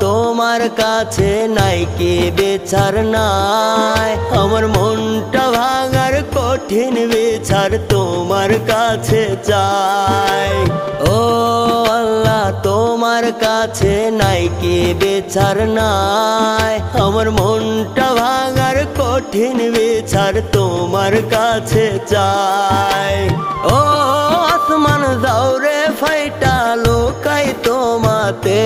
তোমার কাছে নাই কি বিচার নাই, আমার মনটা ভাঙার কঠিন বিচার তোমার কাছে চাই। ও আল্লাহ তোমার কাছে নাই কি বিচার নাই, আমার মনটা ভাঙার কঠিন বিচার তোমার কাছে চাই। ও আসমান যাও রে ফাইটা লোকাই তোমাতে,